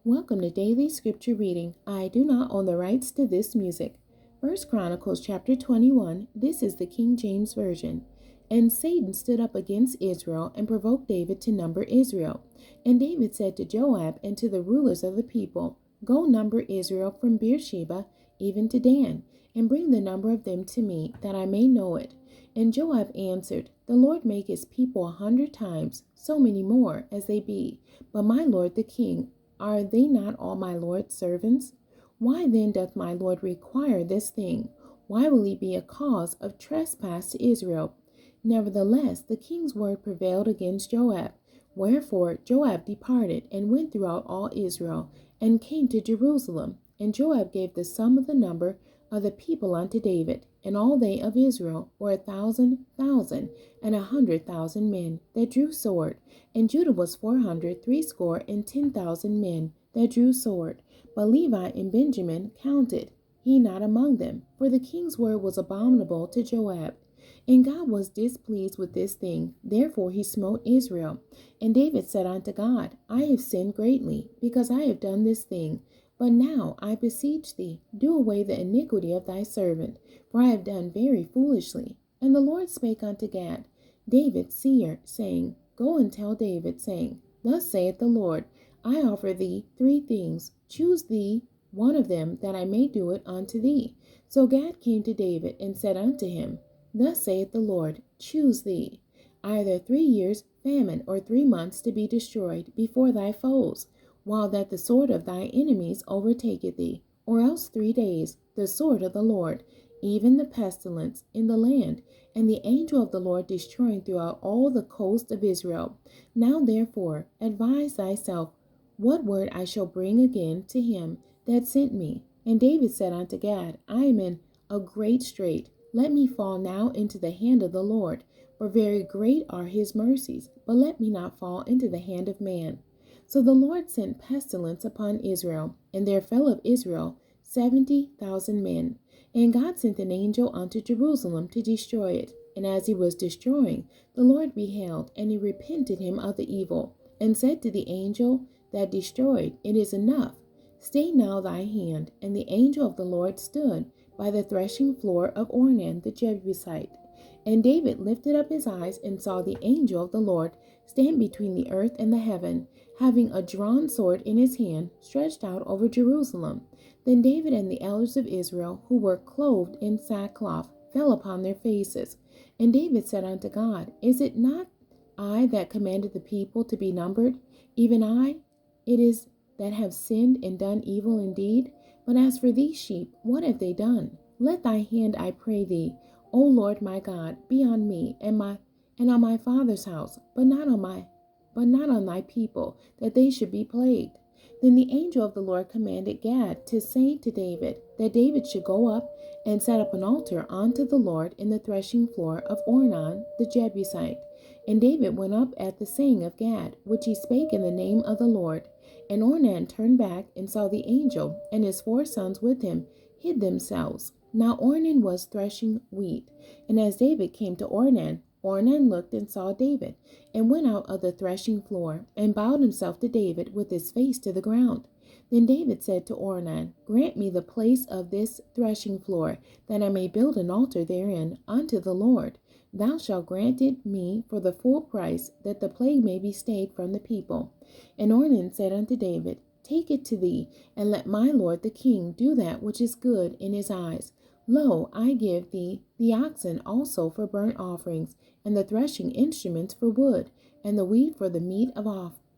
Welcome to Daily Scripture Reading. I do not own the rights to this music. First Chronicles chapter 21. This is the King James Version. And Satan stood up against Israel and provoked David to number Israel. And David said to Joab and to the rulers of the people, Go number Israel from Beersheba even to Dan, and bring the number of them to me, that I may know it. And Joab answered, The Lord make his people 100 times, so many more as they be. But my lord the king, are they not all my Lord's servants? Why then doth my Lord require this thing? Why will he be a cause of trespass to Israel? Nevertheless, the king's word prevailed against Joab. Wherefore Joab departed and went throughout all Israel, and came to Jerusalem. And Joab gave the sum of the number of the people unto David, and all they of Israel were 1,000,000, and 100,000 men that drew sword. And Judah was 460,000 men that drew sword. But Levi and Benjamin counted he not among them, for the king's word was abominable to Joab. And God was displeased with this thing, therefore he smote Israel. And David said unto God, I have sinned greatly, because I have done this thing. But now I beseech thee, do away the iniquity of thy servant, for I have done very foolishly. And the Lord spake unto Gad, David's seer, saying, Go and tell David, saying, Thus saith the Lord, I offer thee 3 things. Choose thee one of them, that I may do it unto thee. So Gad came to David and said unto him, Thus saith the Lord, Choose thee either 3 years famine, or 3 months to be destroyed before thy foes, while that the sword of thy enemies overtaketh thee, or else 3 days, the sword of the Lord, even the pestilence in the land, and the angel of the Lord destroying throughout all the coast of Israel. Now therefore advise thyself what word I shall bring again to him that sent me. And David said unto Gad, I am in a great strait. Let me fall now into the hand of the Lord, for very great are his mercies, but let me not fall into the hand of man. So the Lord sent pestilence upon Israel, and there fell of Israel 70,000 men. And God sent an angel unto Jerusalem to destroy it. And as he was destroying, the Lord beheld, and he repented him of the evil, and said to the angel that destroyed, It is enough. Stay now thy hand. And the angel of the Lord stood by the threshing floor of Ornan the Jebusite. And David lifted up his eyes and saw the angel of the Lord stand between the earth and the heaven, having a drawn sword in his hand, stretched out over Jerusalem. Then David and the elders of Israel, who were clothed in sackcloth, fell upon their faces. And David said unto God, Is it not I that commanded the people to be numbered? Even I it is that have sinned and done evil indeed. But as for these sheep, what have they done? Let thy hand, I pray thee, O Lord my God, be on me and on my father's house, but not on thy people, that they should be plagued. Then the angel of the Lord commanded Gad to say to David, that David should go up and set up an altar unto the Lord in the threshing floor of Ornan the Jebusite. And David went up at the saying of Gad, which he spake in the name of the Lord. And Ornan turned back and saw the angel, and his 4 sons with him hid themselves. Now Ornan was threshing wheat. And as David came to Ornan, Ornan looked and saw David, and went out of the threshing floor, and bowed himself to David with his face to the ground. Then David said to Ornan, Grant me the place of this threshing floor, that I may build an altar therein unto the Lord. Thou shalt grant it me for the full price, that the plague may be stayed from the people. And Ornan said unto David, Take it to thee, and let my lord the king do that which is good in his eyes. Lo, I give thee the oxen also for burnt offerings, and the threshing instruments for wood, and the wheat for the meat of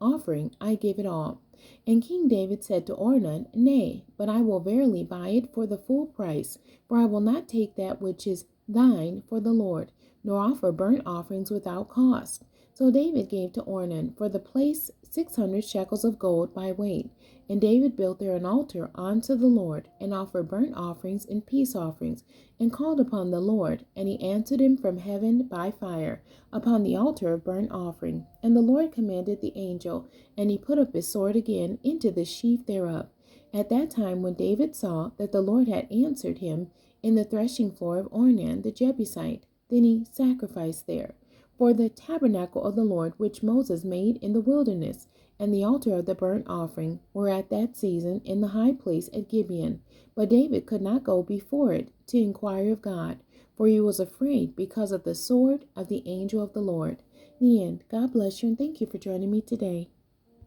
offering. I give it all. And King David said to Ornan, Nay, but I will verily buy it for the full price, for I will not take that which is thine for the Lord, nor offer burnt offerings without cost. So David gave to Ornan for the place 600 shekels of gold by weight. And David built there an altar unto the Lord, and offered burnt offerings and peace offerings, and called upon the Lord. And he answered him from heaven by fire, upon the altar of burnt offering. And the Lord commanded the angel, and he put up his sword again into the sheath thereof. At that time when David saw that the Lord had answered him in the threshing floor of Ornan the Jebusite, then he sacrificed there. For the tabernacle of the Lord which Moses made in the wilderness, and the altar of the burnt offering were at that season in the high place at Gibeon. But David could not go before it to inquire of God, for he was afraid because of the sword of the angel of the Lord. The end. God bless you and thank you for joining me today.